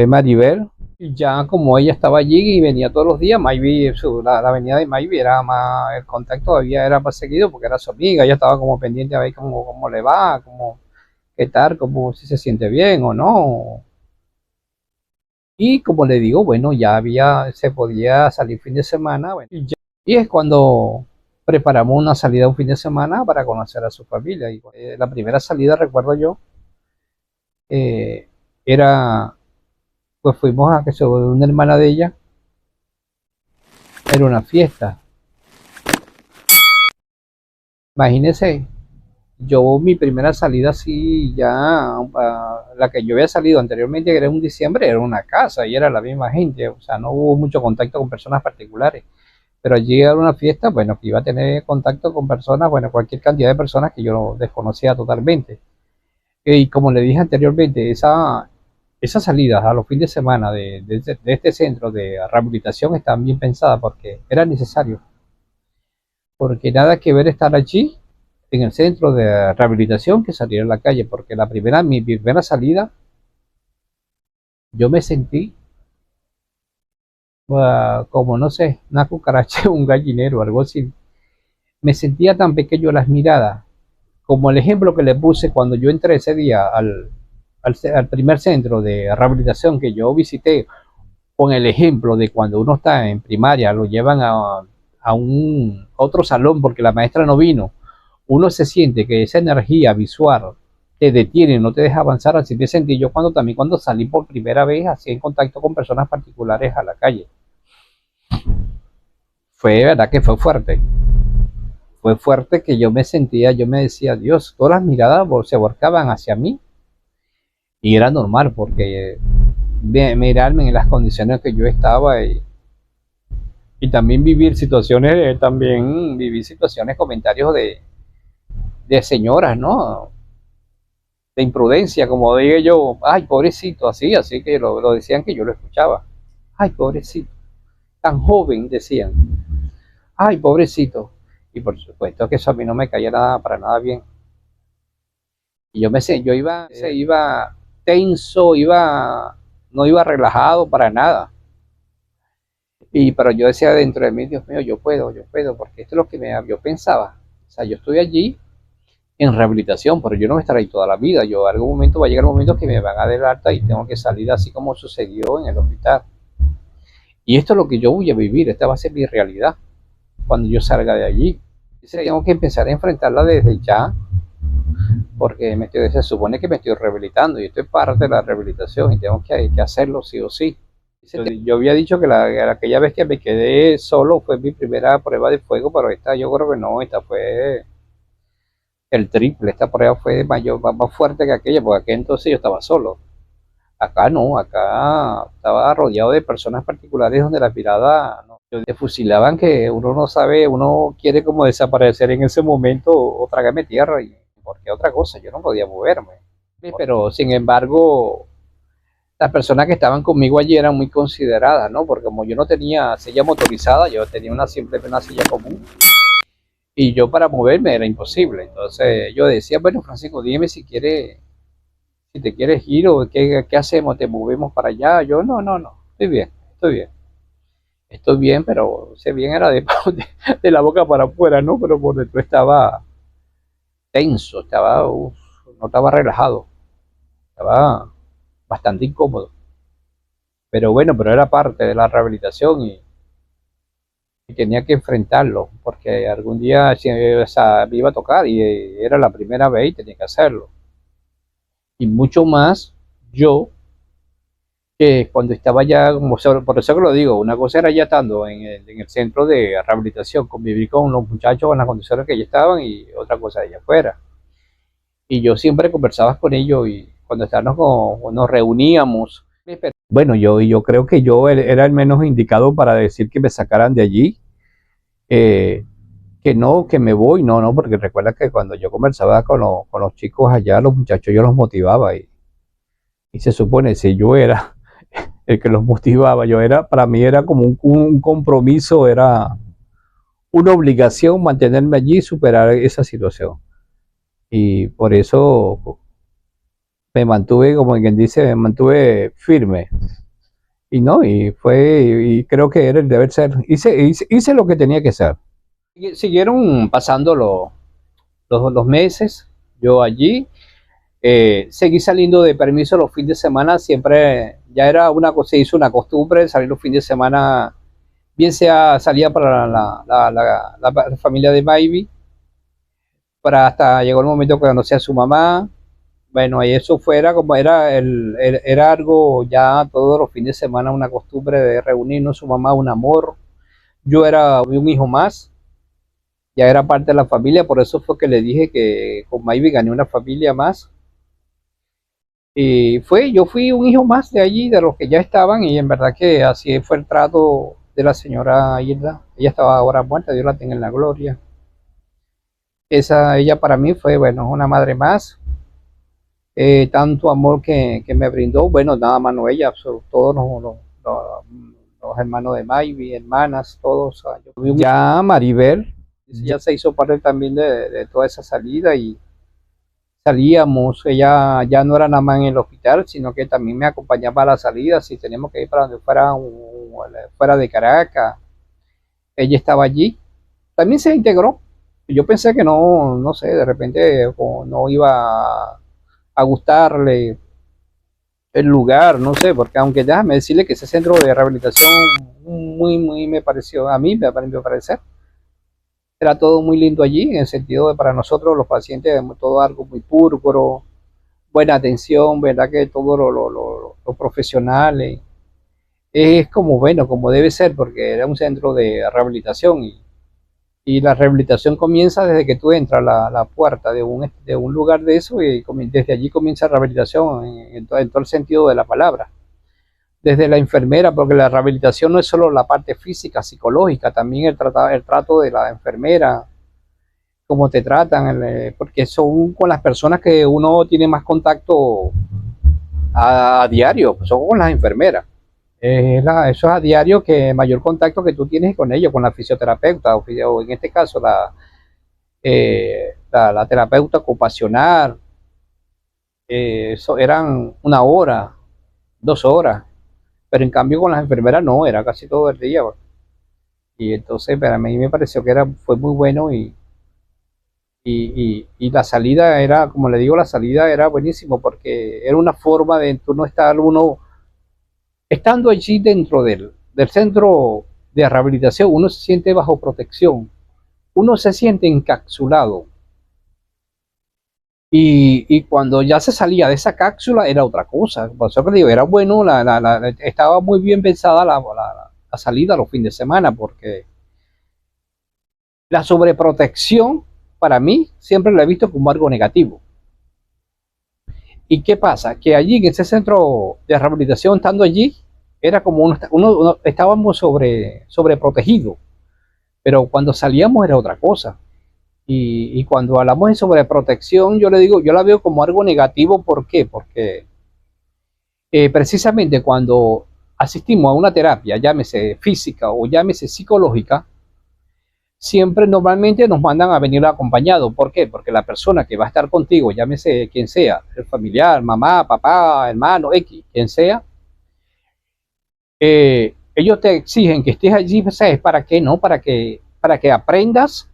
Maribel. Y ya como ella estaba allí y venía todos los días, Maybe, la avenida de Maybe era más, el contacto todavía era más seguido porque era su amiga, ella estaba como pendiente a ver cómo le va, qué tal, cómo si se siente bien o no. Y como le digo, bueno, se podía salir fin de semana, bueno, y es cuando preparamos una salida un fin de semana para conocer a su familia. Y la primera salida, recuerdo yo, eh, era, pues fuimos a que se una hermana de ella, era una fiesta. Imagínense, yo mi primera salida así, la que yo había salido anteriormente, que era en diciembre, era una casa y era la misma gente, o sea, no hubo mucho contacto con personas particulares. Pero allí era una fiesta, bueno, que iba a tener contacto con personas, bueno, cualquier cantidad de personas que yo desconocía totalmente. Y como le dije anteriormente, esas salidas a los fines de semana de este centro de rehabilitación estaban bien pensadas porque era necesario. Porque nada que ver estar allí en el centro de rehabilitación que salir a la calle, porque mi primera salida, yo me sentí como, no sé, una cucaracha, un gallinero, algo así. Me sentía tan pequeño las miradas, como el ejemplo que le puse cuando yo entré ese día al primer centro de rehabilitación que yo visité, con el ejemplo de cuando uno está en primaria, lo llevan a un otro salón porque la maestra no vino, uno se siente que esa energía visual te detiene, no te deja avanzar. Así me sentí yo cuando salí por primera vez así en contacto con personas particulares a la calle. Fue verdad que fue fuerte que yo me sentía, yo me decía, Dios, todas las miradas se volcaban hacia mí y era normal porque mirarme en las condiciones que yo estaba y también vivir situaciones, comentarios de señoras, ¿no? De imprudencia, como dije yo, ay, pobrecito, así que lo decían que yo lo escuchaba. Ay, pobrecito, tan joven, decían. Ay, pobrecito. Y por supuesto que eso a mí no me caía nada, para nada bien. Y yo iba tenso, no iba relajado para nada. Pero yo decía dentro de mí, Dios mío, yo puedo, porque esto es lo que yo pensaba. O sea, yo estoy allí en rehabilitación, pero yo no voy a estar ahí toda la vida. Yo algún momento va a llegar un momento que me van a dar alta y tengo que salir así como sucedió en el hospital. Y esto es lo que yo voy a vivir, esta va a ser mi realidad cuando yo salga de allí. Tengo que empezar a enfrentarla desde ya, porque se supone que me estoy rehabilitando y esto es parte de la rehabilitación y tengo que hacerlo sí o sí. Yo había dicho que aquella vez que me quedé solo fue mi primera prueba de fuego, pero esta yo creo que no, esta fue el triple, esta prueba fue más fuerte que aquella, porque aquel entonces yo estaba solo. Acá no, acá estaba rodeado de personas particulares donde la mirada no, te fusilaban que uno no sabe, uno quiere como desaparecer en ese momento o tragarme tierra, y porque otra cosa, yo no podía moverme. Pero sin embargo, las personas que estaban conmigo allí eran muy consideradas, ¿no? Porque como yo no tenía silla motorizada, yo tenía una silla común y yo para moverme era imposible. Entonces yo decía, bueno, Francisco, dime si te quieres ir o qué hacemos, te movemos para allá. Yo no, estoy bien, pero ese bien era de la boca para afuera, ¿no? Pero por dentro estaba tenso, no estaba relajado, estaba bastante incómodo. Pero bueno, pero era parte de la rehabilitación y tenía que enfrentarlo, porque algún día o sea, me iba a tocar y era la primera vez y tenía que hacerlo. Y mucho más yo, que cuando estaba ya, por eso que lo digo, una cosa era ya estando en el centro de rehabilitación, convivir con los muchachos en las condiciones que ellos estaban y otra cosa allá afuera. Y yo siempre conversaba con ellos y cuando nos reuníamos. Bueno, yo creo que yo era el menos indicado para decir que me sacaran de allí, eh, que no, que me voy, no, porque recuerda que cuando yo conversaba con los chicos allá, los muchachos yo los motivaba y se supone si yo era el que los motivaba, para mí era como un compromiso, era una obligación mantenerme allí y superar esa situación. Y por eso me mantuve, como quien dice, me mantuve firme. Y no, y creo que era el deber ser. Hice lo que tenía que hacer. Siguieron pasando los meses, yo allí. Seguí saliendo de permiso los fines de semana, siempre ya era se hizo una costumbre salir los fines de semana, bien sea salía para la familia de Maybe, para hasta llegó el momento que conocí a su mamá. Bueno, y eso fuera como era algo ya todos los fines de semana, una costumbre de reunirnos, su mamá, un amor. Yo era un hijo más, ya era parte de la familia, por eso fue que le dije que con Maybe gané una familia más. Y yo fui un hijo más de allí, de los que ya estaban, y en verdad que así fue el trato de la señora Hilda. Ella estaba ahora muerta, Dios la tenga en la gloria. Ella para mí fue, bueno, una madre más. Tanto amor que me brindó, bueno, nada más no ella, todos los hermanos de Maybe, hermanas, todos. Ya Maribel, ya se hizo parte también de toda esa salida y salíamos, ella ya no era nada más en el hospital, sino que también me acompañaba a la salida, si teníamos que ir para donde fuera de Caracas, ella estaba allí, también se integró. Yo pensé que no, no sé, de repente no iba a gustarle el lugar, no sé, porque aunque déjame decirle que ese centro de rehabilitación muy me pareció, a mí me pareció parecer, era todo muy lindo allí, en el sentido de para nosotros los pacientes, todo algo muy pulcro, buena atención, verdad que todos los profesionales, es como bueno, como debe ser, porque era un centro de rehabilitación y la rehabilitación comienza desde que tú entras a la puerta de un lugar de eso y desde allí comienza la rehabilitación en todo el sentido de la palabra. Desde la enfermera, porque la rehabilitación no es solo la parte física, psicológica, también el trato de la enfermera, cómo te tratan, porque son con las personas que uno tiene más contacto a diario, pues son con las enfermeras. Eso es a diario que mayor contacto que tú tienes con ellos, con la fisioterapeuta, o en este caso la terapeuta ocupacional. Eso eran 1 hora, 2 horas, pero en cambio con las enfermeras no, era casi todo el día. Y entonces para mí me pareció que fue muy bueno y la salida era, como le digo, la salida era buenísimo porque era una forma de tú no estar uno estando allí dentro del centro de rehabilitación, uno se siente bajo protección, uno se siente encapsulado. Y cuando ya se salía de esa cápsula era otra cosa. Por eso que digo, era bueno, estaba muy bien pensada la salida los fines de semana, porque la sobreprotección para mí siempre la he visto como algo negativo. ¿Y qué pasa? Que allí en ese centro de rehabilitación, estando allí, era como estábamos sobreprotegidos, pero cuando salíamos era otra cosa. Y cuando hablamos de sobreprotección, yo le digo, yo la veo como algo negativo. ¿Por qué? Porque precisamente cuando asistimos a una terapia, llámese física o llámese psicológica, siempre normalmente nos mandan a venir acompañados. ¿Por qué? Porque la persona que va a estar contigo, llámese quien sea, el familiar, mamá, papá, hermano, X, quien sea, ellos te exigen que estés allí. ¿Sabes para qué? No, para que aprendas,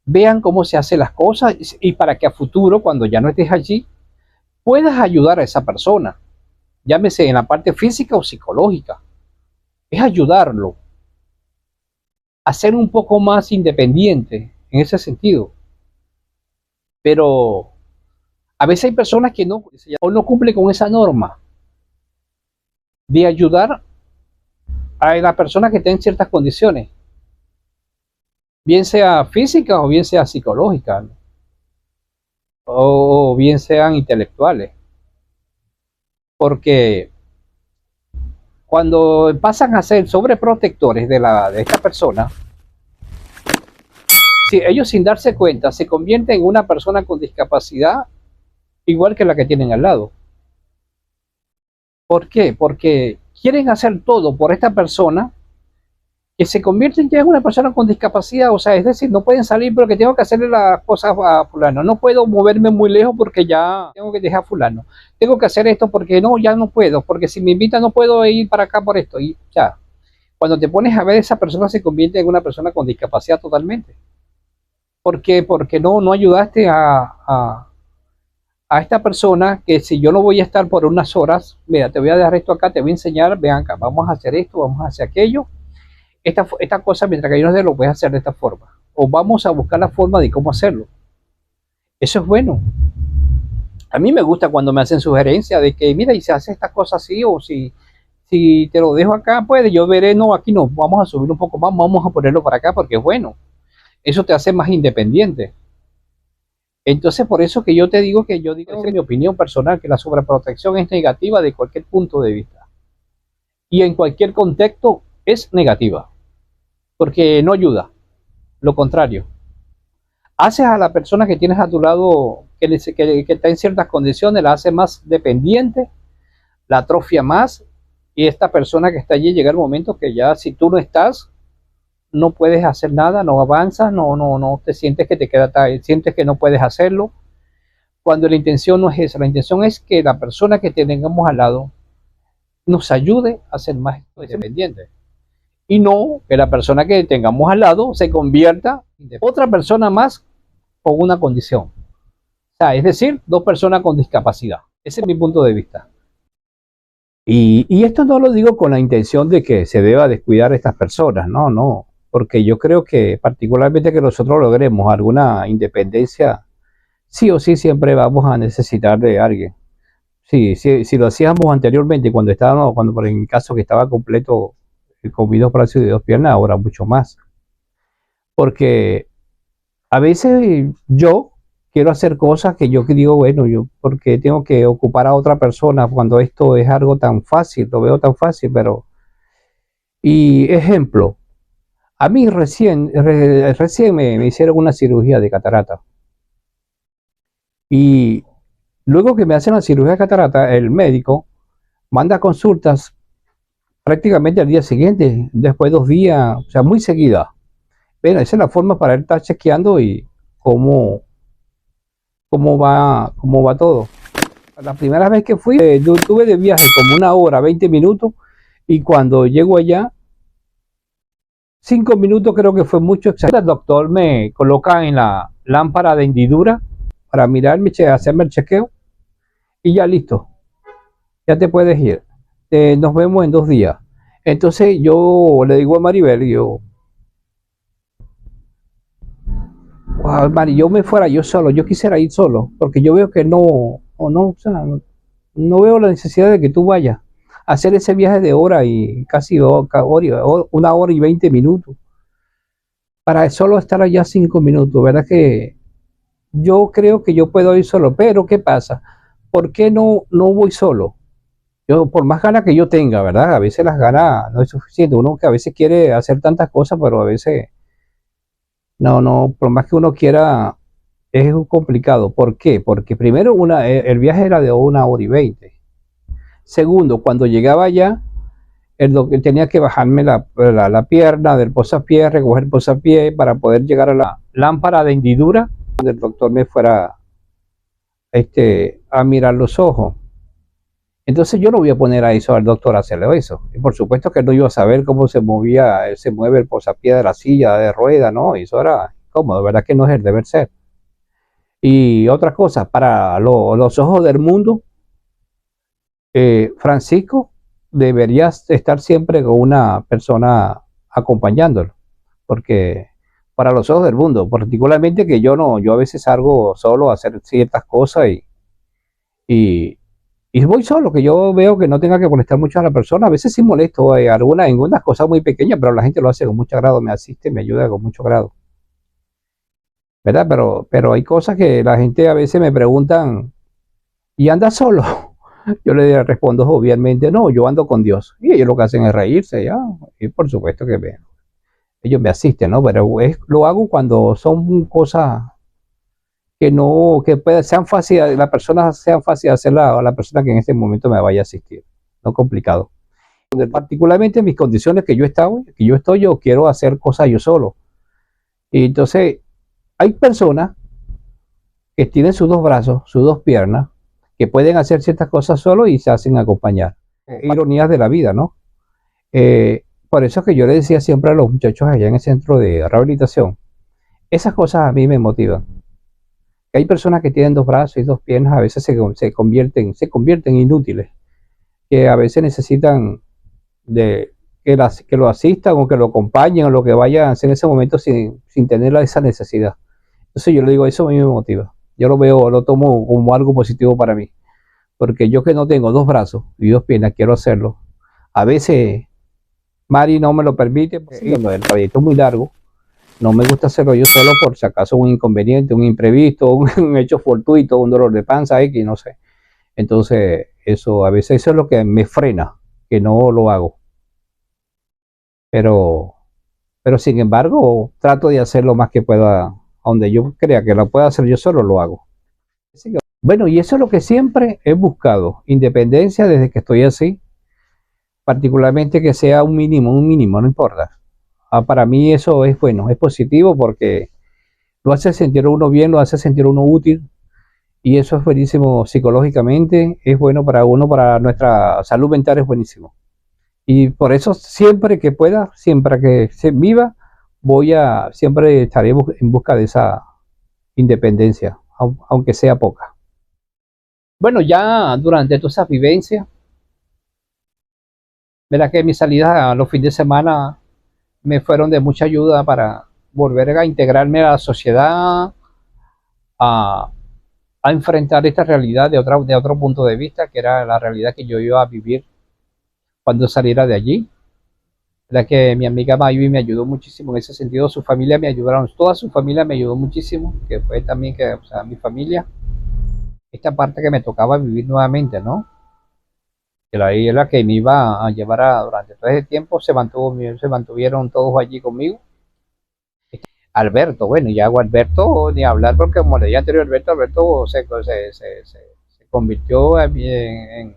vean cómo se hacen las cosas y para que a futuro, cuando ya no estés allí, puedas ayudar a esa persona, llámese en la parte física o psicológica. Es ayudarlo a ser un poco más independiente en ese sentido. Pero a veces hay personas que no, o no cumplen con esa norma de ayudar a la persona que está en ciertas condiciones, bien sea física o bien sea psicológica, ¿no? O bien sean intelectuales. Porque cuando pasan a ser sobreprotectores de esta persona, si ellos sin darse cuenta se convierten en una persona con discapacidad igual que la que tienen al lado. ¿Por qué? Porque quieren hacer todo por esta persona que se convierten ya en una persona con discapacidad, o sea, es decir, no pueden salir porque tengo que hacerle las cosas a fulano, no puedo moverme muy lejos porque ya tengo que dejar a fulano, tengo que hacer esto porque no, ya no puedo, porque si me invitan no puedo ir para acá por esto, y ya, cuando te pones a ver, esa persona se convierte en una persona con discapacidad totalmente. ¿Por qué? Porque no ayudaste a esta persona que si yo no voy a estar por unas horas, mira, te voy a dejar esto acá, te voy a enseñar, vean acá, vamos a hacer esto, vamos a hacer aquello, esta cosa mientras que yo no te lo voy a hacer de esta forma. O vamos a buscar la forma de cómo hacerlo. Eso es bueno. A mí me gusta cuando me hacen sugerencias de que, mira, y se hace esta cosa así, o si te lo dejo acá, pues yo veré, no, aquí no, vamos a subir un poco más, vamos a ponerlo para acá porque es bueno. Eso te hace más independiente. Entonces, por eso que yo te digo que yo digo que mi opinión personal, que la sobreprotección es negativa de cualquier punto de vista. Y en cualquier contexto es negativa, porque no ayuda, lo contrario. Haces a la persona que tienes a tu lado, que está en ciertas condiciones, la hace más dependiente, la atrofia más, y esta persona que está allí llega el momento que ya si tú no estás, no puedes hacer nada, no avanzas, no te sientes que te queda, sientes que no puedes hacerlo, cuando la intención no es esa, la intención es que la persona que tengamos al lado nos ayude a ser más independientes. Y no que la persona que tengamos al lado se convierta en otra persona más con una condición. O sea, es decir, dos personas con discapacidad. Ese es mi punto de vista. Y esto no lo digo con la intención de que se deba descuidar a estas personas, no, porque yo creo que particularmente que nosotros logremos alguna independencia, sí o sí siempre vamos a necesitar de alguien. Sí, si lo hacíamos anteriormente, cuando por en mi caso que estaba completo, con 2 brazos y 2 piernas, ahora mucho más. Porque a veces yo quiero hacer cosas que yo digo, bueno, yo porque tengo que ocupar a otra persona cuando esto es algo tan fácil, lo veo tan fácil, pero... Y ejemplo, a mí recién me hicieron una cirugía de catarata. Y luego que me hacen la cirugía de catarata, el médico manda consultas prácticamente al día siguiente, después de 2 días, o sea, muy seguida. Bueno, esa es la forma para él estar chequeando y cómo, cómo va todo. La primera vez que fui, yo tuve de viaje como 1 hora, 20 minutos, y cuando llego allá, 5 minutos creo que fue mucho. El doctor me coloca en la lámpara de hendidura para mirarme, hacerme el chequeo, y ya listo, ya te puedes ir. Nos vemos en 2 días. Entonces yo le digo a Maribel, yo, wow, Mari, yo me fuera yo solo, yo quisiera ir solo, porque yo veo que no, o no, o sea, no veo la necesidad de que tú vayas a hacer ese viaje de hora y casi 1 hora y 20 minutos, para solo estar allá 5 minutos, ¿verdad? Que yo creo que yo puedo ir solo, pero ¿qué pasa? ¿Por qué no voy solo? Yo, por más ganas que yo tenga, ¿verdad? A veces las ganas no es suficiente, uno que a veces quiere hacer tantas cosas, pero a veces no, por más que uno quiera, es complicado. ¿Por qué? Porque primero el viaje era de 1 hora y 20. Segundo, cuando llegaba allá, el doctor tenía que bajarme la pierna del posapié, recoger el posapié para poder llegar a la lámpara de hendidura, donde el doctor me fuera a mirar los ojos. Entonces yo no voy a poner a eso al doctor a hacerle eso. Y por supuesto que no iba a saber cómo se mueve el posapié de la silla de rueda, ¿no? Y eso era cómodo, ¿verdad? Que no es el deber ser. Y otra cosa, para los ojos del mundo, Francisco debería estar siempre con una persona acompañándolo, porque para los ojos del mundo, particularmente que yo a veces salgo solo a hacer ciertas cosas y, y voy solo, que yo veo que no tenga que molestar mucho a la persona, a veces sí molesto en algunas cosas muy pequeñas, pero la gente lo hace con mucho grado, me asiste, me ayuda con mucho grado, ¿verdad? Pero hay cosas que la gente a veces me preguntan, ¿y anda solo? Yo le respondo obviamente, no, yo ando con Dios. Y ellos lo que hacen es reírse, ya. Y por supuesto que ellos me asisten, ¿no? Pero lo hago cuando son cosas que no, sean fáciles, la persona sean fácil de hacerla a la persona que en este momento me vaya a asistir, no complicado. particularmente en mis condiciones yo quiero hacer cosas yo solo. Y entonces hay personas que tienen sus dos brazos, sus dos piernas, que pueden hacer ciertas cosas solo y se hacen acompañar. Ironías de la vida, ¿no? Por eso es que yo le decía siempre a los muchachos allá en el centro de rehabilitación, esas cosas a mí me motivan. Hay personas que tienen dos brazos y dos piernas, a veces se convierten inútiles, que a veces necesitan de que lo asistan o que lo acompañen o lo que vayan a hacer en ese momento sin tener esa necesidad. Entonces yo le digo, eso a mí me motiva. Yo lo tomo como algo positivo para mí, porque yo que no tengo dos brazos y dos piernas, quiero hacerlo. A veces Mari no me lo permite, porque el trayecto es muy largo. No me gusta hacerlo yo solo por si acaso un inconveniente, un imprevisto, un hecho fortuito, un dolor de panza, X, no sé. Entonces, a veces eso es lo que me frena, que no lo hago. Pero, pero sin embargo, trato de hacer lo más que pueda, donde yo crea que lo pueda hacer yo solo, lo hago. Bueno, y eso es lo que siempre he buscado, independencia desde que estoy así, particularmente que sea un mínimo, no importa. Para mí eso es bueno, es positivo porque lo hace sentir uno bien, lo hace sentir uno útil y eso es buenísimo psicológicamente, es bueno para uno, para nuestra salud mental es buenísimo. Y por eso siempre que pueda, siempre que se viva, siempre estaré en busca de esa independencia, aunque sea poca. Bueno, ya durante todas esas vivencias, verá que mis salidas a los fines de semana me fueron de mucha ayuda para volver a integrarme a la sociedad, a, a enfrentar esta realidad de otro punto de vista, que era la realidad que yo iba a vivir cuando saliera de allí. La que mi amiga Mayui me ayudó muchísimo en ese sentido, su familia me ayudaron, toda su familia me ayudó muchísimo, que fue también que, o sea, mi familia, esta parte que me tocaba vivir nuevamente, ¿no? Que ahí es la que me iba a llevar durante todo ese tiempo, se mantuvieron todos allí conmigo. Alberto, bueno, y hago Alberto ni hablar porque como le dije anterior, Alberto se convirtió en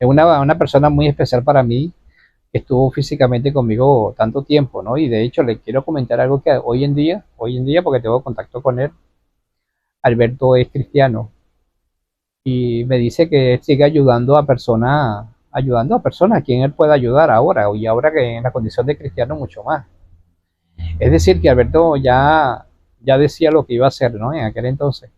una persona muy especial para mí, que estuvo físicamente conmigo tanto tiempo, ¿no? Y de hecho le quiero comentar algo que hoy en día porque tengo contacto con él, Alberto es cristiano y me dice que él sigue ayudando a personas a quien él pueda ayudar ahora, y ahora que en la condición de cristiano mucho más. Es decir, que Alberto ya decía lo que iba a hacer, ¿no? En aquel entonces.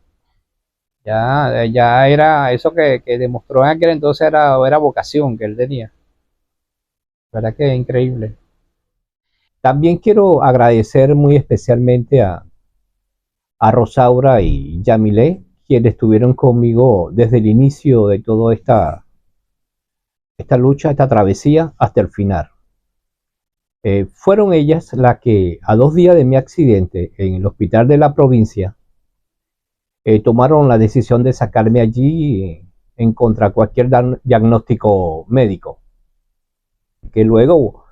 Ya era eso que demostró en aquel entonces, era vocación que él tenía. La verdad que es increíble. También quiero agradecer muy especialmente a Rosaura y Yamile, quienes estuvieron conmigo desde el inicio de toda esta lucha, esta travesía, hasta el final. Fueron ellas las que a 2 días de mi accidente en el hospital de la provincia tomaron la decisión de sacarme allí en contra de cualquier diagnóstico médico, que luego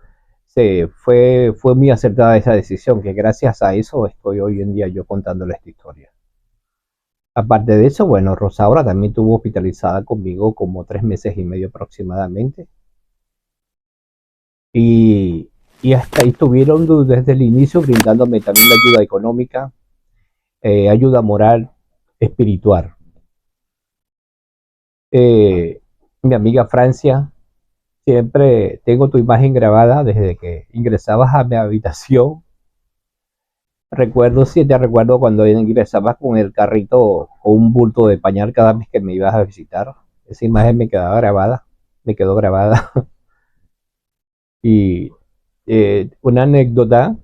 fue muy acertada esa decisión, que gracias a eso estoy hoy en día yo contándole esta historia. Aparte de eso, bueno, Rosaura también estuvo hospitalizada conmigo como 3 meses y medio aproximadamente. Y hasta ahí estuvieron desde el inicio brindándome también la ayuda económica, ayuda moral, espiritual. Mi amiga Francia, siempre tengo tu imagen grabada desde que ingresabas a mi habitación. Te recuerdo cuando ingresabas con el carrito o un bulto de pañal cada vez que me ibas a visitar. Esa imagen me quedó grabada. Y una anécdota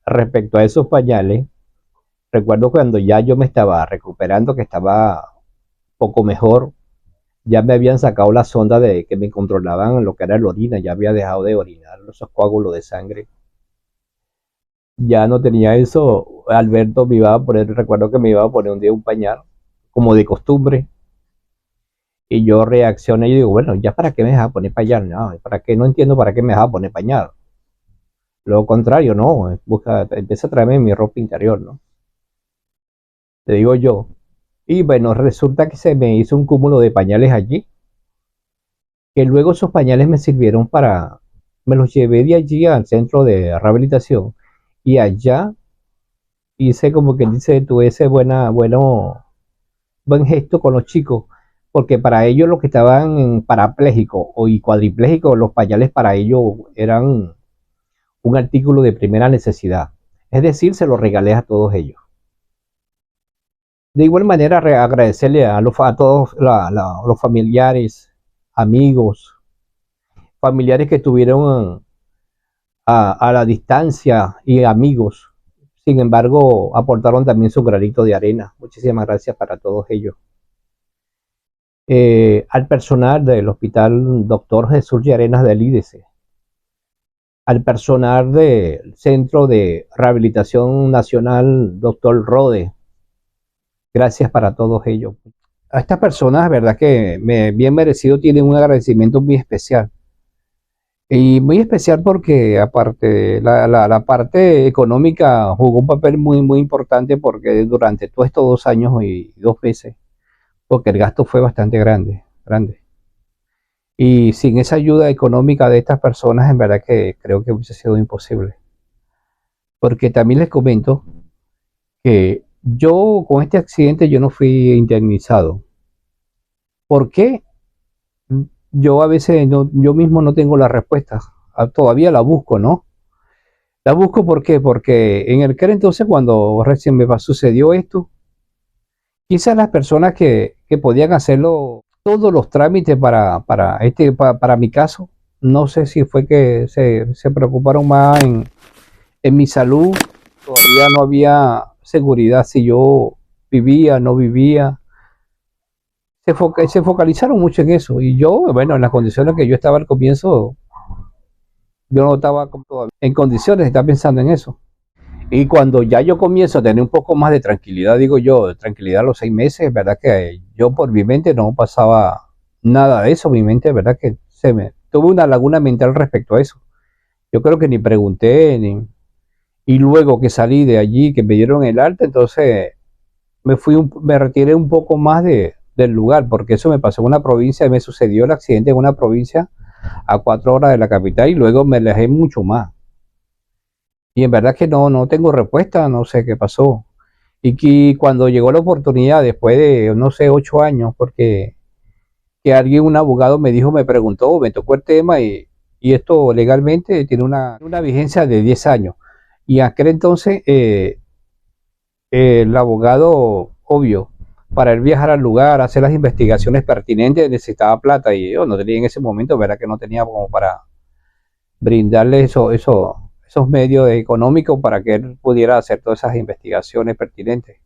respecto a esos pañales, recuerdo cuando ya yo me estaba recuperando, que estaba poco mejor, ya me habían sacado la sonda de que me controlaban lo que era la orina, ya había dejado de orinar esos coágulos de sangre. Ya no tenía eso. Alberto me iba a poner, recuerdo que me iba a poner un día un pañal, como de costumbre, y yo reaccioné y digo, bueno, ya para qué me deja poner pañal, no, para qué, no entiendo para qué me deja poner pañal. Lo contrario, no, empieza a traerme mi ropa interior, ¿no? Te digo yo. Y bueno, resulta que se me hizo un cúmulo de pañales allí. que luego esos pañales me sirvieron para, me los llevé de allí al centro de rehabilitación y allá hice como que dice, tuve ese buen gesto con los chicos, porque para ellos los que estaban parapléjicos y cuadriplégicos, los pañales para ellos eran un artículo de primera necesidad. Es decir, se los regalé a todos ellos. De igual manera, agradecerle a todos los familiares, amigos, familiares que estuvieron a la distancia y amigos. Sin embargo, aportaron también su granito de arena. Muchísimas gracias para todos ellos. Al personal del Hospital Doctor Jesús Llarenas del IDC, al personal del Centro de Rehabilitación Nacional Doctor Rode, gracias para todos ellos. A estas personas, verdad que bien merecido, tienen un agradecimiento muy especial. Y muy especial porque aparte, la parte económica jugó un papel muy importante porque durante todos estos 2 años y 2 meses, porque el gasto fue bastante grande. Y sin esa ayuda económica de estas personas, en verdad que creo que hubiese sido imposible. Porque también les comento que yo con este accidente yo no fui indemnizado. ¿Por qué? Yo a veces yo mismo no tengo la respuesta. Todavía la busco, ¿no? La busco ¿por qué? Porque en aquel entonces cuando recién me sucedió esto, quizás las personas que podían hacerlo, todos los trámites para mi caso, no sé si fue que se preocuparon más en mi salud, todavía no había seguridad si yo vivía, no vivía. Se focalizaron mucho en eso y yo, bueno, en las condiciones que yo estaba al comienzo, yo no estaba en condiciones de estar pensando en eso. Y cuando ya yo comienzo a tener un poco más de tranquilidad, digo yo, de tranquilidad a los 6 meses, verdad que yo por mi mente no pasaba nada de eso, mi mente, verdad que tuve una laguna mental respecto a eso. Yo creo que ni pregunté, y luego que salí de allí, que me dieron el alta, entonces me retiré un poco más del lugar, porque eso me pasó en una provincia, me sucedió el accidente en una provincia a 4 horas de la capital y luego me alejé mucho más. Y en verdad que no tengo respuesta, no sé qué pasó. Y que cuando llegó la oportunidad, después de, no sé, 8 años, porque que alguien, un abogado me dijo, me preguntó, me tocó el tema y esto legalmente tiene una vigencia de 10 años. Y aquel entonces el abogado, obvio, para él viajar al lugar, hacer las investigaciones pertinentes, necesitaba plata y yo no tenía en ese momento, verdad que no tenía como para brindarle esos medios económicos para que él pudiera hacer todas esas investigaciones pertinentes.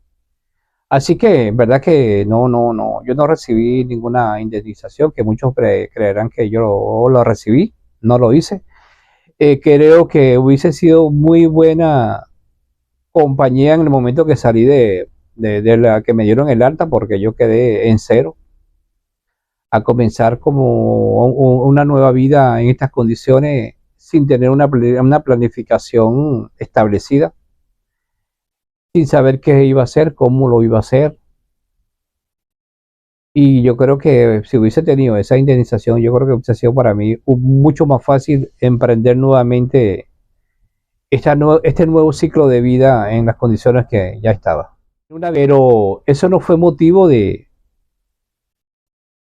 Así que, en verdad que no, yo no recibí ninguna indemnización, que muchos creerán que yo lo recibí, no lo hice. Creo que hubiese sido muy buena compañía en el momento que salí de la que me dieron el alta, porque yo quedé en cero, a comenzar como una nueva vida en estas condiciones sin tener una planificación establecida, sin saber qué iba a hacer, cómo lo iba a hacer. Y yo creo que si hubiese tenido esa indemnización, yo creo que hubiese sido para mí mucho más fácil emprender nuevamente este nuevo ciclo de vida en las condiciones que ya estaba. Pero eso no fue motivo de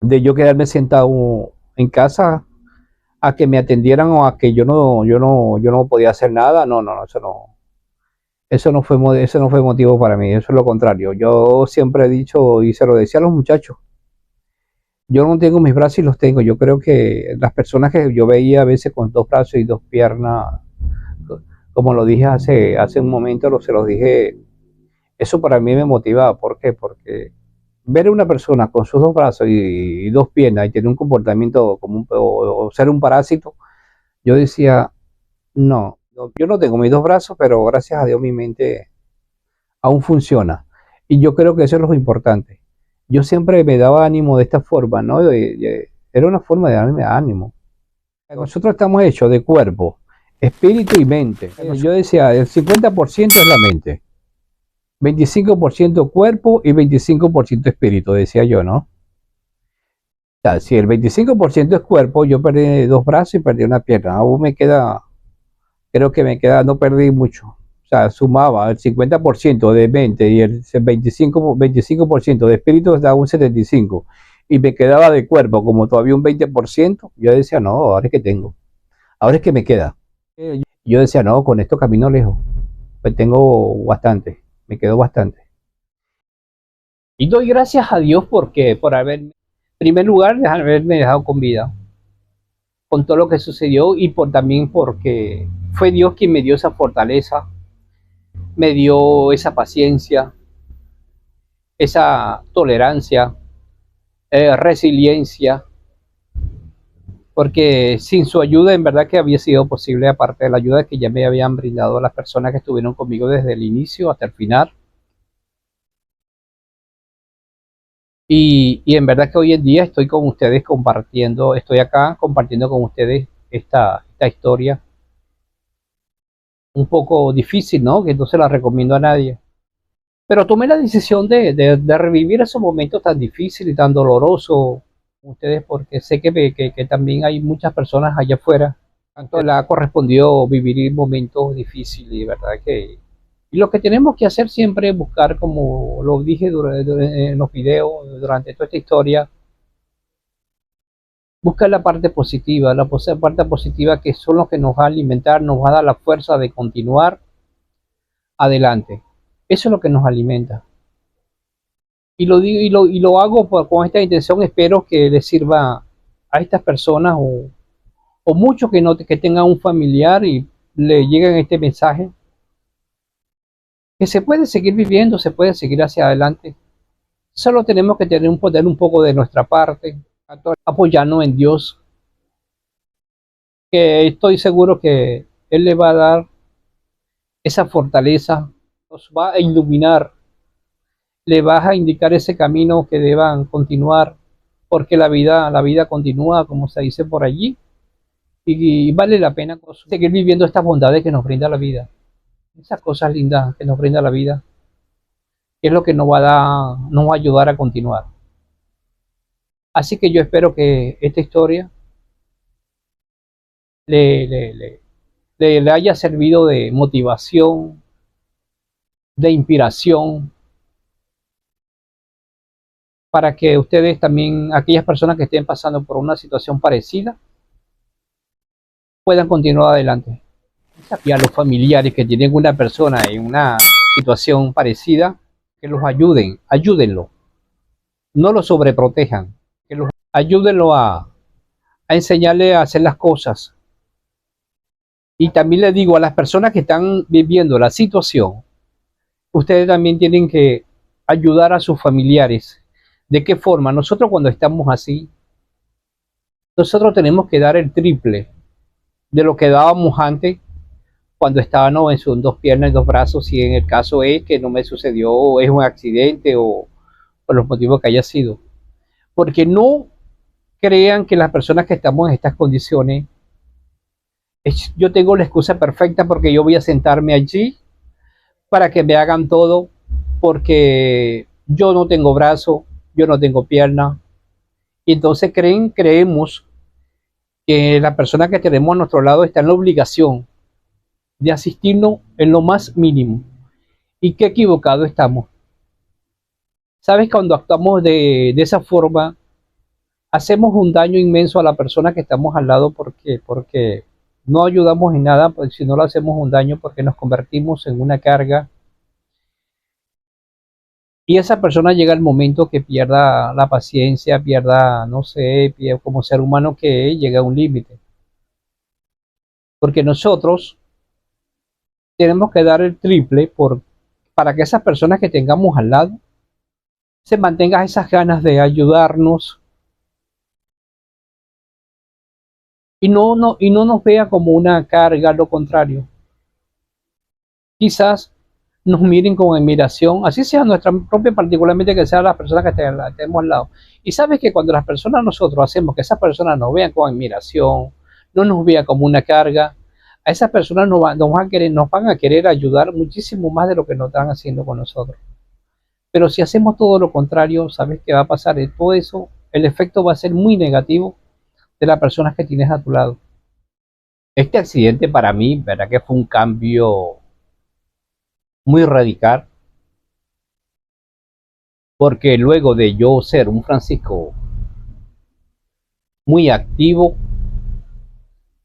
yo quedarme sentado en casa a que me atendieran o a que yo no podía hacer nada. No, eso no fue motivo para mí, eso es lo contrario. Yo siempre he dicho y se lo decía a los muchachos, yo no tengo mis brazos y los tengo. Yo creo que las personas que yo veía a veces con 2 brazos y 2 piernas, como lo dije hace un momento, se los dije, eso para mí me motivaba. ¿Por qué? Porque ver a una persona con sus 2 brazos y 2 piernas y tener un comportamiento como o ser un parásito, yo decía, no, yo no tengo mis 2 brazos, pero gracias a Dios mi mente aún funciona. Y yo creo que eso es lo importante. Yo siempre me daba ánimo de esta forma, ¿no? Era una forma de darme ánimo. Nosotros estamos hechos de cuerpo, espíritu y mente. Yo decía, el 50% es la mente, 25% cuerpo y 25% espíritu, decía yo, ¿no? sea, si el 25% es cuerpo, yo perdí dos brazos y perdí una pierna. Aún me queda, creo que me queda, no perdí mucho. O sea, sumaba el 50% de mente y el 25% de espíritu, da un 75%. Y me quedaba de cuerpo como todavía un 20%. Yo decía, no, ahora es que tengo. Ahora es que me queda. Yo decía, no, con esto camino lejos. Pues tengo bastante. Me quedó bastante. Y doy gracias a Dios porque por haberme, en primer lugar, haberme dejado con vida, con todo lo que sucedió y también porque fue Dios quien me dio esa fortaleza, me dio esa paciencia, esa tolerancia, resiliencia, porque sin su ayuda en verdad que había sido posible, aparte de la ayuda que ya me habían brindado las personas que estuvieron conmigo desde el inicio hasta el final. Y en verdad que hoy en día estoy con ustedes compartiendo, estoy acá compartiendo con ustedes esta historia un poco difícil, ¿no? Que no se la recomiendo a nadie. Pero tomé la decisión de revivir esos momentos tan difíciles y tan dolorosos con ustedes porque sé que también hay muchas personas allá afuera. Tanto le ha correspondido vivir momentos difíciles y verdad que... Y lo que tenemos que hacer siempre es buscar, como lo dije en los videos, durante toda esta historia, buscar la parte positiva que son los que nos va a alimentar, nos va a dar la fuerza de continuar adelante. Eso es lo que nos alimenta. Y lo digo y lo hago con esta intención, espero que les sirva a estas personas o muchos que, no, que tengan un familiar y le lleguen este mensaje, que se puede seguir viviendo, se puede seguir hacia adelante. Solo tenemos que poner un poco de nuestra parte, apoyarnos en Dios, que estoy seguro que Él le va a dar esa fortaleza, nos va a iluminar, le va a indicar ese camino que deban continuar, porque la vida continúa, como se dice por allí, y vale la pena seguir viviendo estas bondades que nos brinda la vida, esas cosas lindas que nos brinda la vida, que es lo que nos va a ayudar a continuar. Así que yo espero que esta historia le, le, le, le haya servido de motivación, de inspiración, para que ustedes también, aquellas personas que estén pasando por una situación parecida, puedan continuar adelante. Y a los familiares que tienen una persona en una situación parecida, que los ayuden, ayúdenlo, no lo sobreprotejan, que los ayúdenlo a enseñarle a hacer las cosas. Y también les digo a las personas que están viviendo la situación, ustedes también tienen que ayudar a sus familiares. ¿De qué forma? Nosotros cuando estamos así, nosotros tenemos que dar el triple de lo que dábamos antes cuando estábamos en sus dos piernas y dos brazos, si en el caso es que no me sucedió, o es un accidente o por los motivos que haya sido. Porque no crean que las personas que estamos en estas condiciones, yo tengo la excusa perfecta porque yo voy a sentarme allí para que me hagan todo, porque yo no tengo brazo, yo no tengo pierna. Y entonces creemos que la persona que tenemos a nuestro lado está en la obligación de asistirnos en lo más mínimo. Y qué equivocado estamos. Sabes, cuando actuamos de esa forma, hacemos un daño inmenso a la persona que estamos al lado porque no ayudamos en nada, pues si no lo hacemos un daño porque nos convertimos en una carga. Y esa persona llega el momento que pierda la paciencia, pierda, no sé, como ser humano que es, llega a un límite. Porque nosotros tenemos que dar el triple para que esas personas que tengamos al lado se mantengan esas ganas de ayudarnos y no nos vea como una carga, lo contrario. Quizás nos miren con admiración, así sea nuestra propia, particularmente que sean las personas que tenemos al lado. Y sabes que cuando las personas nosotros hacemos que esas personas nos vean con admiración, no nos vean como una carga, a esas personas nos van a querer ayudar muchísimo más de lo que nos están haciendo con nosotros. Pero si hacemos todo lo contrario, ¿sabes qué va a pasar? Todo eso el efecto va a ser muy negativo de las personas que tienes a tu lado. Este accidente para mí, verdad que fue un cambio muy radical, porque luego de yo ser un Francisco muy activo,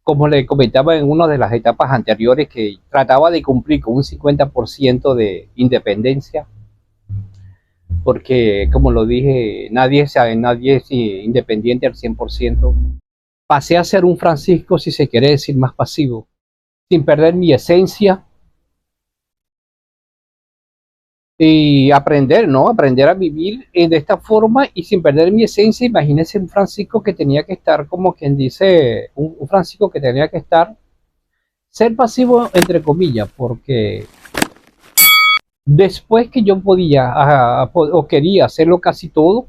como le comentaba en una de las etapas anteriores, que trataba de cumplir con un 50% de independencia, porque como lo dije, nadie es independiente al 100%. Pasé a ser un Francisco, si se quiere decir, más pasivo, sin perder mi esencia y aprender, ¿no? Aprender a vivir de esta forma y sin perder mi esencia. Imagínense un Francisco que tenía que estar, como quien dice, un Francisco que tenía que estar, ser pasivo entre comillas, porque después que yo podía o quería hacerlo casi todo,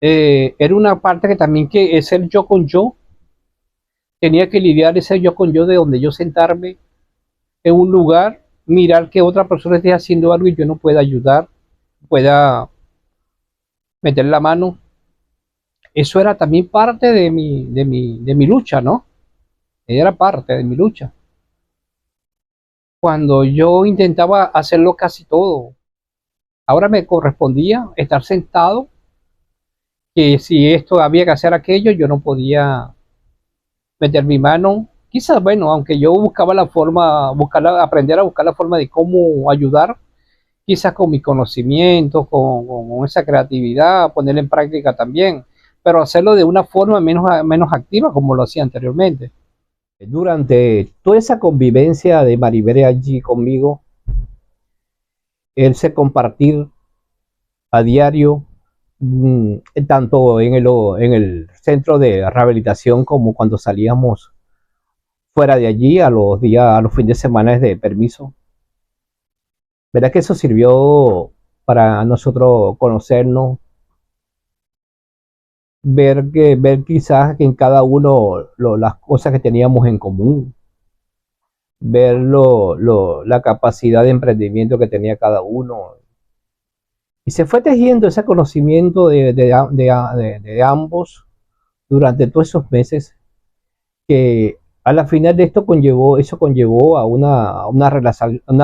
era una parte que también que es el yo con yo, tenía que lidiar ese yo con yo de donde yo sentarme en un lugar, mirar que otra persona esté haciendo algo y yo no pueda ayudar, pueda meter la mano. Eso era también parte de mi lucha, ¿no? Era parte de mi lucha. Cuando yo intentaba hacerlo casi todo, ahora me correspondía estar sentado, que si esto había que hacer aquello, yo no podía meter mi mano. Quizás, bueno, aunque yo buscaba la forma, aprender a buscar la forma de cómo ayudar, quizás con mi conocimiento, con esa creatividad, ponerla en práctica también, pero hacerlo de una forma menos activa como lo hacía anteriormente. Durante toda esa convivencia de Maribel allí conmigo, él se compartir a diario, tanto en el centro de rehabilitación como cuando salíamos fuera de allí a los días, a los fines de semana de permiso. ¿Verdad que eso sirvió para nosotros conocernos? Ver quizás que en cada uno las cosas que teníamos en común, ver la capacidad de emprendimiento que tenía cada uno. Y se fue tejiendo ese conocimiento de ambos durante todos esos meses, que a la final de eso conllevó a una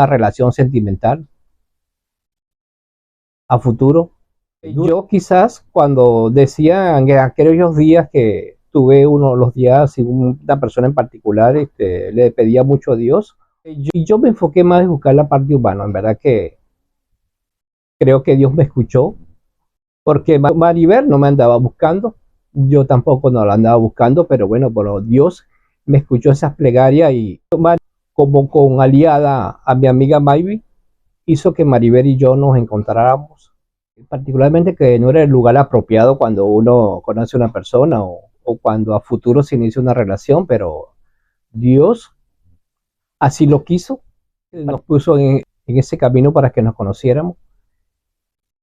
relación sentimental a futuro. Yo quizás cuando decía en aquellos días que tuve los días sin una persona en particular, le pedía mucho a Dios, y yo me enfoqué más en buscar la parte humana. En verdad que creo que Dios me escuchó, porque Maribel no me andaba buscando, yo tampoco no la andaba buscando, pero bueno, Dios me escuchó esas plegarias y como con aliada a mi amiga Maybe, hizo que Maribel y yo nos encontráramos. Particularmente que no era el lugar apropiado cuando uno conoce a una persona o cuando a futuro se inicia una relación, pero Dios así lo quiso, nos puso en ese camino para que nos conociéramos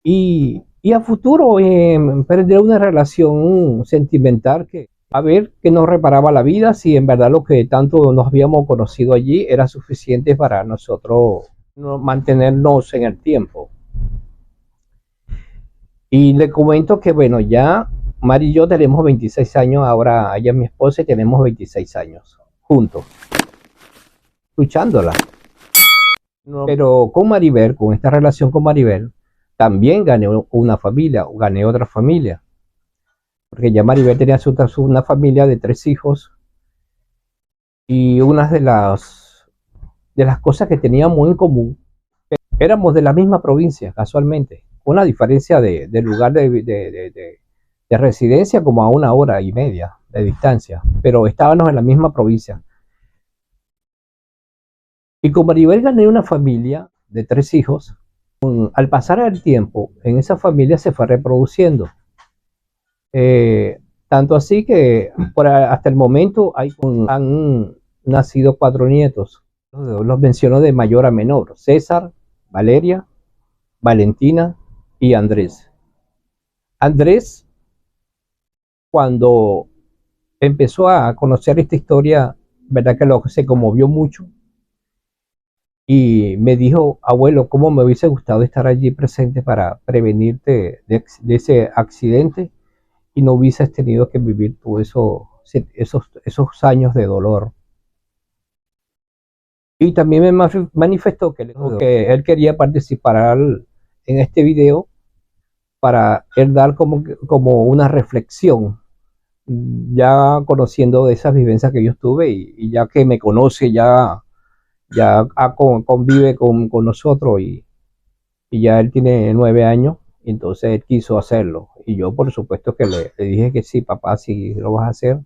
y a futuro perder una relación sentimental que a ver que nos reparaba la vida, si en verdad lo que tanto nos habíamos conocido allí era suficiente para nosotros mantenernos en el tiempo. Y le comento que bueno, ya Mari y yo tenemos 26 años, ahora ella es mi esposa y tenemos 26 años juntos, luchándola. Pero con Maribel, con esta relación con Maribel, también gané una familia, gané otra familia. Porque ya Maribel tenía una familia de 3 hijos y una de las cosas que teníamos en común, éramos de la misma provincia, casualmente, con una diferencia de lugar de residencia como a 1 hora y media de distancia, pero estábamos en la misma provincia. Y con Maribel gané una familia de 3 hijos. Al pasar el tiempo, en esa familia se fue reproduciendo. Tanto así que hasta el momento han nacido 4 nietos. Los menciono de mayor a menor: César, Valeria, Valentina y Andrés. Andrés, cuando empezó a conocer esta historia, verdad que se conmovió mucho y me dijo, abuelo, ¿cómo me hubiese gustado estar allí presente para prevenirte de ese accidente y no hubieses tenido que vivir tú esos años de dolor? Y también me manifestó que él quería participar en este video para él dar como una reflexión, ya conociendo de esas vivencias que yo tuve y ya que me conoce, convive con nosotros y ya él tiene 9 años, y entonces él quiso hacerlo. Y yo por supuesto que le dije que sí, papá, si lo vas a hacer.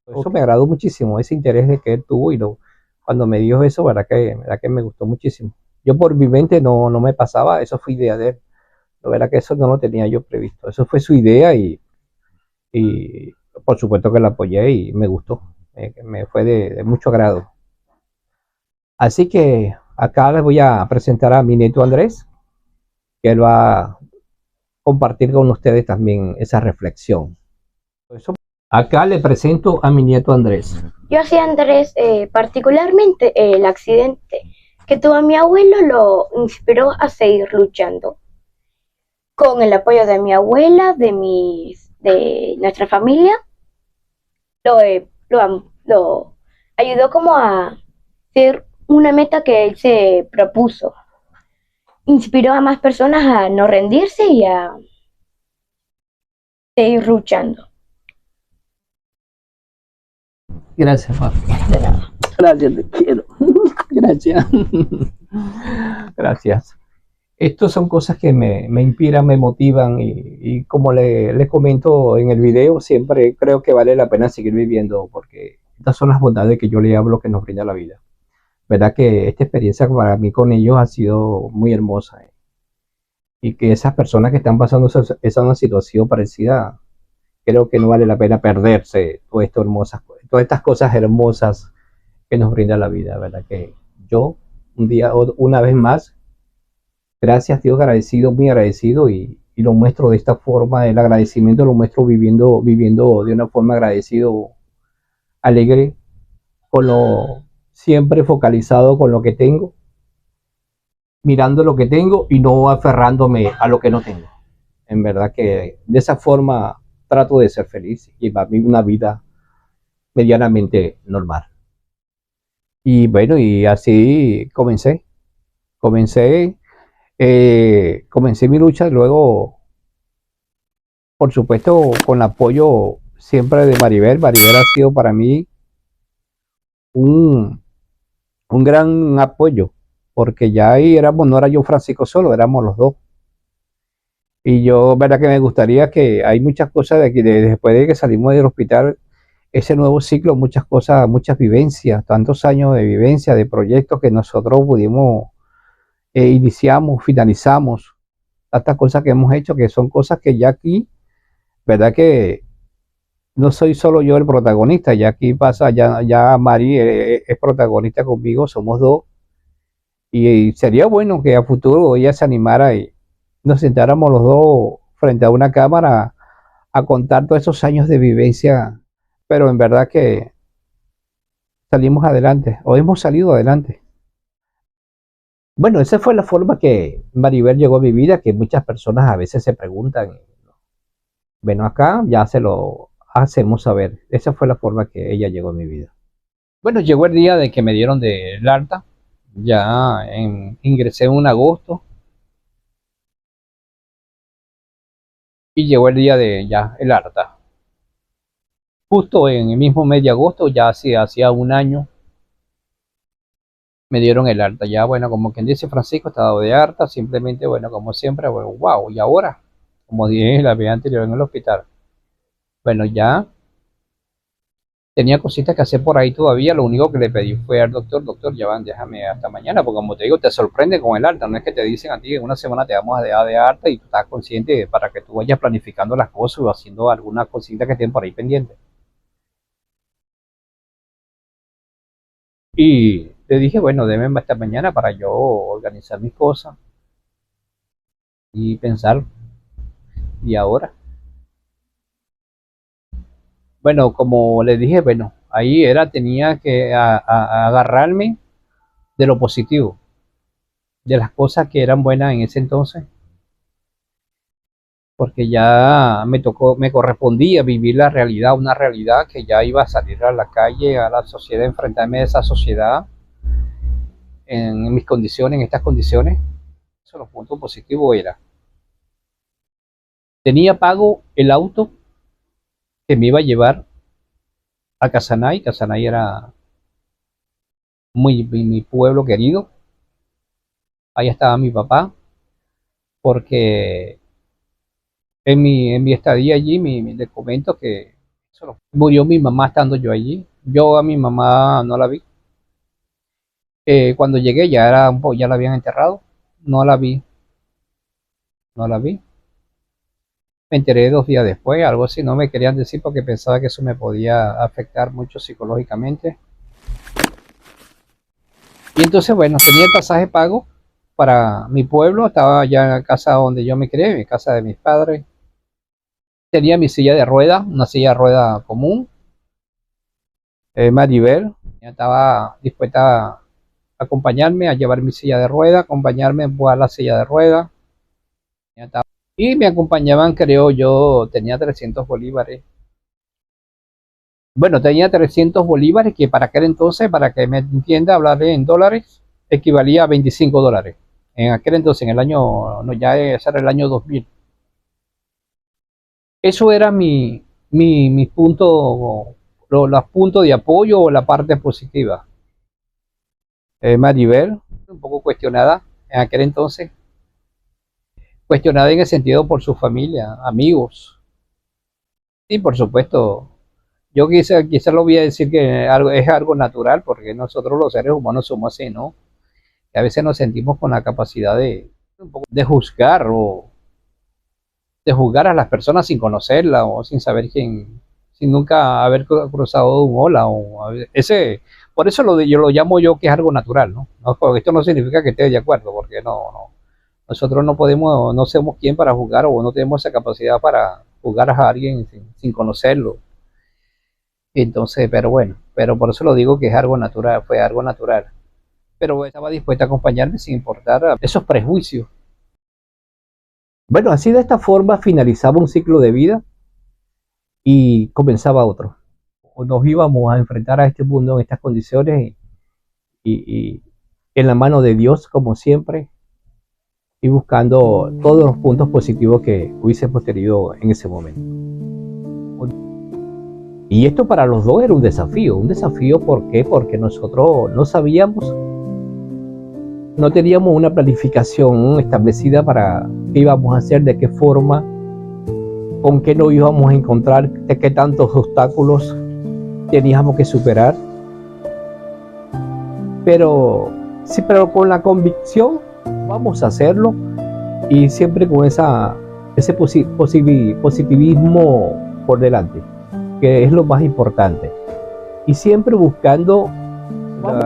Eso me agradó muchísimo, ese interés de que él tuvo cuando me dijo eso, verdad que me gustó muchísimo. Yo por mi mente no me pasaba, eso fue idea de él. La verdad que eso no lo tenía yo previsto. Eso fue su idea y por supuesto que la apoyé y me gustó. Me fue de mucho agrado. Así que acá les voy a presentar a mi nieto Andrés, que él va a compartir con ustedes también esa reflexión. Acá le presento a mi nieto Andrés. Yo hacía Andrés, particularmente el accidente que tuvo mi abuelo lo inspiró a seguir luchando. Con el apoyo de mi abuela, de nuestra familia, lo ayudó como a ser una meta que él se propuso. Inspiró a más personas a no rendirse y a seguir luchando. Gracias, papi. De nada. Gracias, te quiero. Gracias. Gracias. Estas son cosas que me inspiran, me motivan y como le comento en el video, siempre creo que vale la pena seguir viviendo porque estas son las bondades que yo le hablo que nos brinda la vida. Verdad que esta experiencia para mí con ellos ha sido muy hermosa, y que esas personas que están pasando esa situación parecida, creo que no vale la pena perderse todas estas cosas hermosas que nos brinda la vida. Verdad que yo una vez más, gracias Dios, agradecido, muy agradecido y lo muestro de esta forma, el agradecimiento lo muestro viviendo de una forma agradecido, alegre, siempre focalizado con lo que tengo, mirando lo que tengo y no aferrándome a lo que no tengo. En verdad que de esa forma trato de ser feliz y para mí una vida medianamente normal. Y bueno, y así comencé mi lucha, luego por supuesto con el apoyo siempre de Maribel. Maribel ha sido para mí un, un gran apoyo, porque ya ahí no era yo Francisco solo, éramos los dos. Y yo, verdad que me gustaría que hay muchas cosas de aquí, después de que salimos del hospital, ese nuevo ciclo, muchas cosas, muchas vivencias, tantos años de vivencia, de proyectos que nosotros pudimos, iniciamos, finalizamos, tantas cosas que hemos hecho, que son cosas que ya aquí, verdad que no soy solo yo el protagonista, ya aquí pasa, ya Mari es protagonista conmigo, somos dos, y sería bueno que a futuro ella se animara y nos sentáramos los dos frente a una cámara a contar todos esos años de vivencia, pero en verdad que salimos adelante, o hemos salido adelante. Bueno, esa fue la forma que Maribel llegó a mi vida, que muchas personas a veces se preguntan. Bueno, acá ya se lo hacemos saber. Esa fue la forma que ella llegó a mi vida. Bueno, llegó el día de que me dieron del alta. Ingresé en agosto y llegó el día de ya el alta. Justo en el mismo mes de agosto, ya hacía un año, me dieron el alta. Ya, bueno, como quien dice, Francisco está dado de alta, simplemente, bueno, como siempre, bueno, wow, y ahora, como dije la vez anterior en el hospital, bueno, ya tenía cositas que hacer por ahí todavía. Lo único que le pedí fue al doctor, ya van, déjame hasta mañana, porque como te digo, te sorprende con el alta. No es que te dicen a ti en una semana te vamos a dejar de alta y tú estás consciente para que tú vayas planificando las cosas o haciendo algunas cositas que estén por ahí pendientes. Y le dije, bueno, déme hasta mañana para yo organizar mis cosas y pensar, y ahora. Bueno, como le dije, bueno, tenía que agarrarme de lo positivo. de las cosas que eran buenas en ese entonces, porque ya me correspondía vivir la realidad, una realidad que ya iba a salir a la calle, a la sociedad, enfrentarme a esa sociedad en mis condiciones, en estas condiciones. Eso, los puntos positivos era, tenía pago el auto que me iba a llevar a Casanay. Casanay era mi pueblo querido. Ahí estaba mi papá, porque en mi estadía allí, le comento que murió mi mamá estando yo allí. Yo a mi mamá no la vi. Cuando llegué ya la habían enterrado. No la vi, no la vi. Me enteré 2 días después, algo así. No me querían decir porque pensaba que eso me podía afectar mucho psicológicamente. Y entonces, bueno, tenía el pasaje pago para mi pueblo. Estaba ya en la casa donde yo me crié, mi casa de mis padres. Tenía mi silla de ruedas, una silla de rueda común. Maribel ya estaba dispuesta a acompañarme, a llevar mi silla de ruedas, acompañarme a empujar la silla de ruedas. Y me acompañaban, creo yo, tenía 300 bolívares. Bueno, tenía 300 bolívares que para aquel entonces, para que me entienda, hablar en dólares, equivalía a 25 dólares. En aquel entonces, en el año, no, ya ese era el año 2000. Eso era mi punto, los puntos de apoyo o la parte positiva. Maribel, un poco cuestionada en aquel entonces, cuestionada en el sentido por su familia, amigos. Y por supuesto, yo quizá lo voy a decir que es algo natural, porque nosotros los seres humanos somos así, ¿no? Que a veces nos sentimos con la capacidad de juzgar o de juzgar a las personas sin conocerla o sin saber quién, sin nunca haber cruzado un hola por eso yo lo llamo yo que es algo natural, ¿no? Porque esto no significa que esté de acuerdo, porque no, nosotros no podemos, no somos quien para juzgar o no tenemos esa capacidad para juzgar a alguien sin conocerlo. Entonces, pero bueno, pero por eso lo digo que es algo natural, fue algo natural. Pero estaba dispuesta a acompañarme sin importar esos prejuicios. Bueno, así de esta forma finalizaba un ciclo de vida y comenzaba otro. Nos íbamos a enfrentar a este mundo en estas condiciones y en la mano de Dios, como siempre, y buscando todos los puntos positivos que hubiésemos tenido en ese momento. Y esto para los dos era un desafío. ¿Por qué? Porque nosotros no sabíamos, no teníamos una planificación establecida para qué íbamos a hacer, de qué forma, con qué nos íbamos a encontrar, de qué tantos obstáculos teníamos que superar. Pero con la convicción vamos a hacerlo, y siempre con ese positivismo por delante, que es lo más importante, y siempre buscando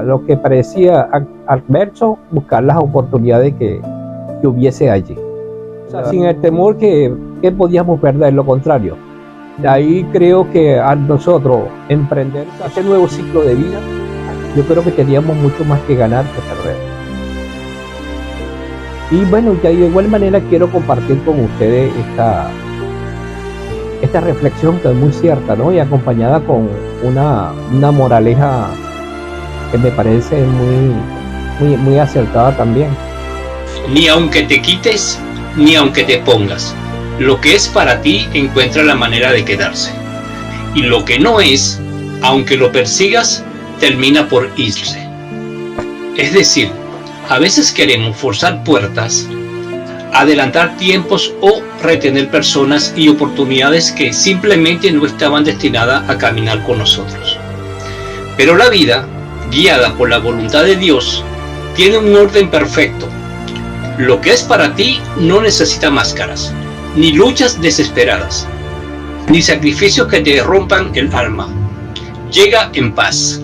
lo que parecía adverso, buscar las oportunidades que hubiese allí, o sea, sin el temor que podíamos perder, lo contrario. De ahí creo que a nosotros emprender este nuevo ciclo de vida, yo creo que teníamos mucho más que ganar que perder. Y bueno, ya de igual manera quiero compartir con ustedes esta reflexión que es muy cierta, ¿no? Y acompañada con una moraleja que me parece muy acertada también. Ni aunque te quites, ni aunque te pongas, lo que es para ti encuentra la manera de quedarse. Y lo que no es, aunque lo persigas, termina por irse. Es decir, a veces queremos forzar puertas, adelantar tiempos o retener personas y oportunidades que simplemente no estaban destinadas a caminar con nosotros. Pero la vida, guiada por la voluntad de Dios, tiene un orden perfecto. Lo que es para ti no necesita máscaras, ni luchas desesperadas, ni sacrificios que te rompan el alma. Llega en paz.